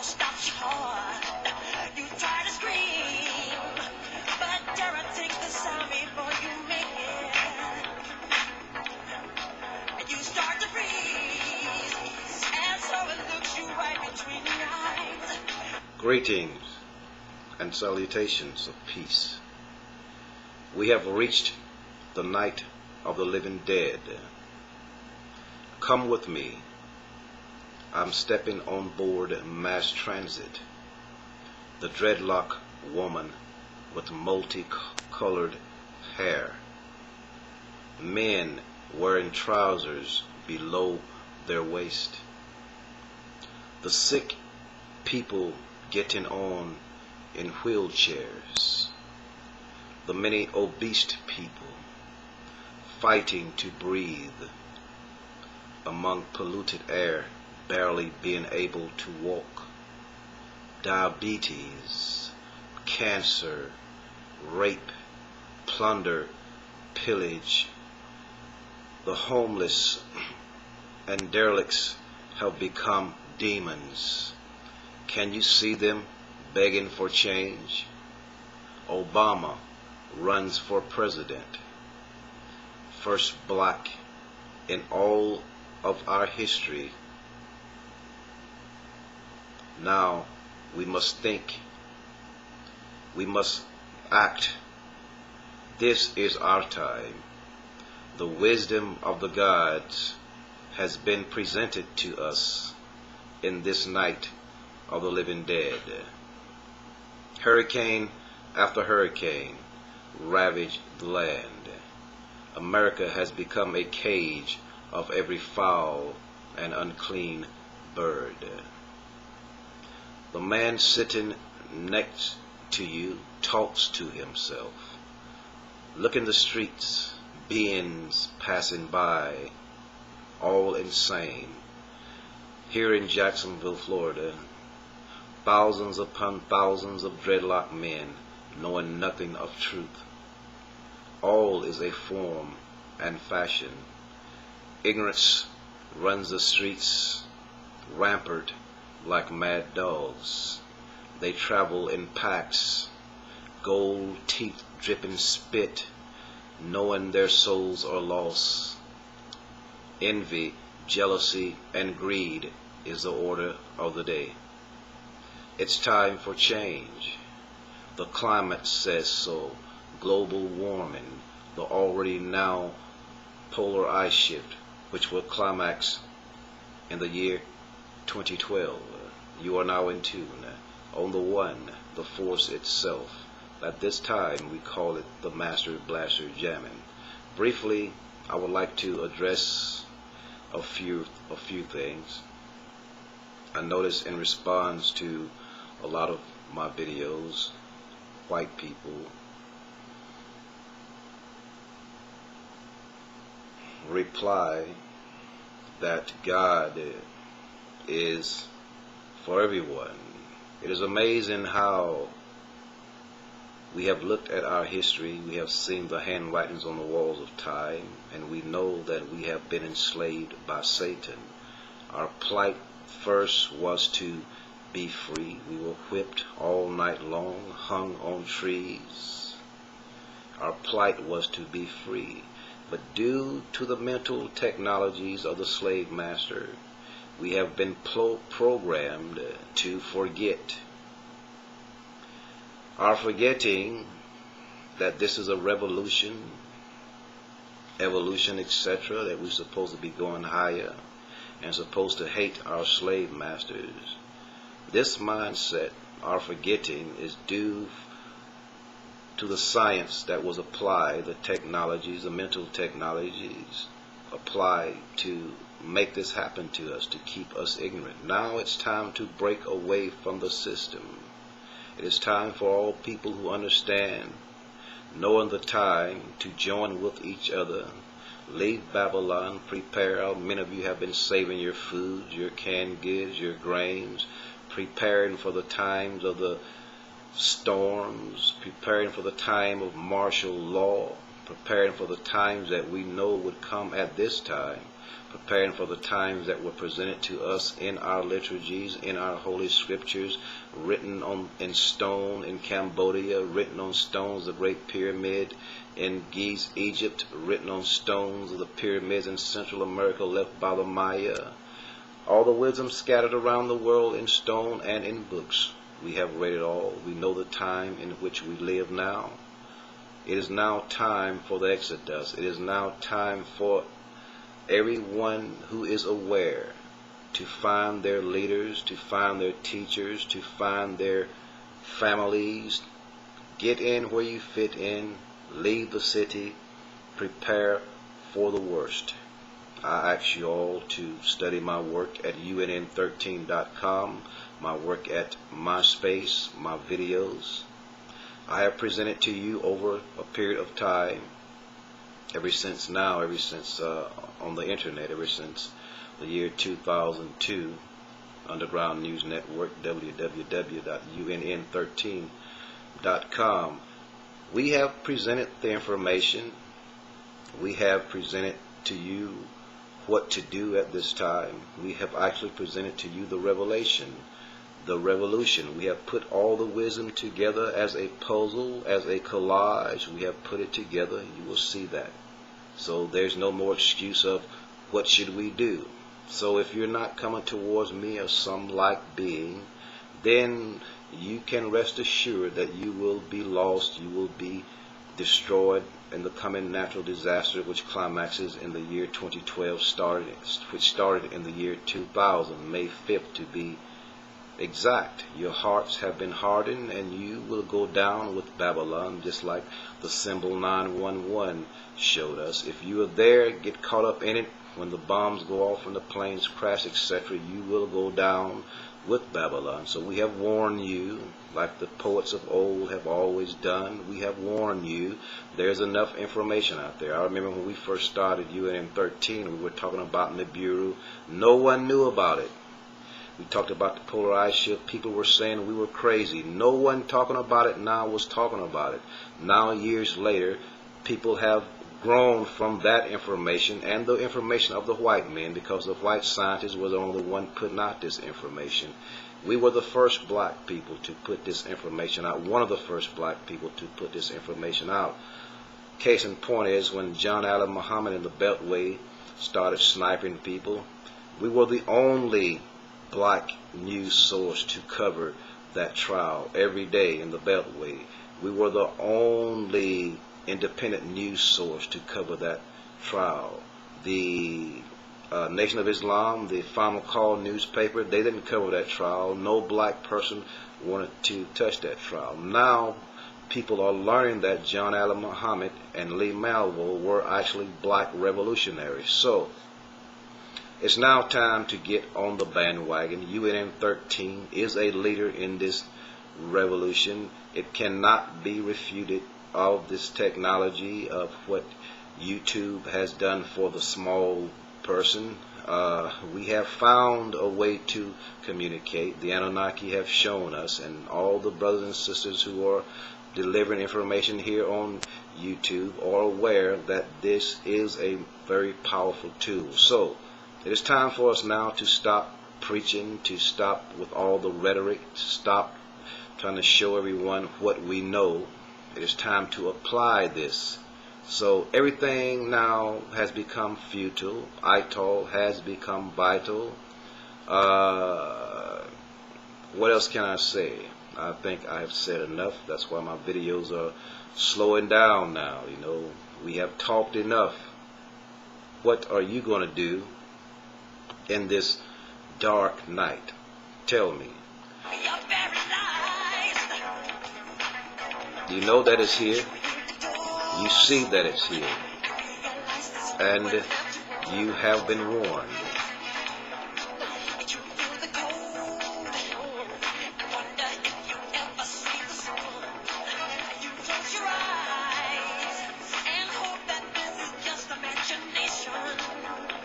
won't stop your heart. You try to scream, but terror takes the sound before you make it. And you start to freeze, and so it looks you right between the eyes. Greetings and salutations of peace. We have reached the night of the living dead. Come with me. I'm stepping on board mass transit. The dreadlock woman with multicolored hair. Men wearing trousers below their waist. The sick people getting on in wheelchairs. The many obese people fighting to breathe among polluted air, barely being able to walk. Diabetes, cancer, rape, plunder, pillage. The homeless and derelicts have become demons. Can you see them begging for change? Obama runs for president. First black in all of our history. Now we must think. We must act. This is our time. The wisdom of the gods has been presented to us in this night of the living dead. Hurricane after hurricane ravaged the land. America has become a cage of every foul and unclean bird. The man sitting next to you talks to himself. Look in the streets, beings passing by, all insane. Here in Jacksonville, Florida, thousands upon thousands of dreadlock men knowing nothing of truth. All is a form and fashion. Ignorance runs the streets, rampant like mad dogs. They travel in packs, gold teeth dripping spit, knowing their souls are lost. Envy, jealousy, and greed is the order of the day. It's time for change. The climate says so. Global warming, the already now polar ice shift, which will climax in the year 2012. You are now in tune on the one, the force itself. At this time we call it the Master Blaster Jamming. Briefly, I would like to address a few things. I noticed in response to a lot of my videos, white people reply that God is for everyone. It is amazing how we have looked at our history, we have seen the handwritings on the walls of time, and we know that we have been enslaved by Satan. Our plight first was to be free. We were whipped all night long, hung on trees. Our plight was to be free. But due to the mental technologies of the slave master, we have been programmed to forget. Our forgetting that this is a revolution, evolution, etc., that we're supposed to be going higher and supposed to hate our slave masters. This mindset, our forgetting, is due to the science that was applied, the technologies, the mental technologies applied to make this happen to us, to keep us ignorant. Now it's time to break away from the system. It is time for all people who understand, knowing the time, to join with each other. Leave Babylon, prepare out. Many of you have been saving your food, your canned goods, your grains, preparing for the times of the storms, preparing for the time of martial law, preparing for the times that we know would come at this time. preparing for the times that were presented to us in our liturgies, in our holy scriptures, written in stone in Cambodia, written on stones the Great Pyramid in Giza, Egypt, written on stones of the pyramids in Central America left by the Maya. All the wisdom scattered around the world in stone and in books. We have read it all. We know the time in which we live now. It is now time for the Exodus. It is now time for everyone who is aware to find their leaders, to find their teachers, to find their families. Get in where you fit in. Leave the city. Prepare for the worst. I ask you all to study my work at UNN13.com, my work at MySpace, my videos. I have presented to you over a period of time, ever since on the internet, ever since the year 2002, Underground News Network, www.UNN13.com. We have presented the information. We have presented to you what to do at this time. We have actually presented to you the revelation, the revolution. We have put all the wisdom together as a puzzle, as a collage. We have put it together. You will see that. So there's no more excuse of what should we do. So if you're not coming towards me as some like being, then you can rest assured that you will be lost, you will be destroyed in the coming natural disaster which climaxes in the year 2012, which started in the year 2000, May 5th to be exact. Your hearts have been hardened and you will go down with Babylon, just like the symbol 911 showed us. If you are there, get caught up in it, when the bombs go off and the planes crash, etc., you will go down with Babylon. So we have warned you, like the poets of old have always done. We have warned you. There's enough information out there. I remember when we first started UNN 13, we were talking about Nibiru. No one knew about it. We talked about the polar ice shift. People were saying we were crazy. No one talking about it now was talking about it. Now, years later, people have grown from that information and the information of the white men, because the white scientists were the only one putting out this information. We were the first black people to put this information out, one of the first black people to put this information out. Case in point is when John Allen Muhammad in the Beltway started sniping people, we were the only black news source to cover that trial every day in the Beltway. We were the only independent news source to cover that trial. The Nation of Islam, the Final Call newspaper, they didn't cover that trial. No black person wanted to touch that trial. Now people are learning that John Allen Muhammad and Lee Malvo were actually black revolutionaries. So it's now time to get on the bandwagon. UNN 13 is a leader in this revolution. It cannot be refuted of this technology, of what YouTube has done for the small person. We have found a way to communicate. The Anunnaki have shown us, and all the brothers and sisters who are delivering information here on YouTube are aware that this is a very powerful tool. So it is time for us now to stop preaching, to stop with all the rhetoric, to stop trying to show everyone what we know. It is time to apply this. So everything now has become futile. ITOL has become vital. What else can I say? I think I have said enough. That's why my videos are slowing down now. You know, we have talked enough. What are you going to do in this dark night? Tell me. You know that it's here. You see that it's here. And you have been warned.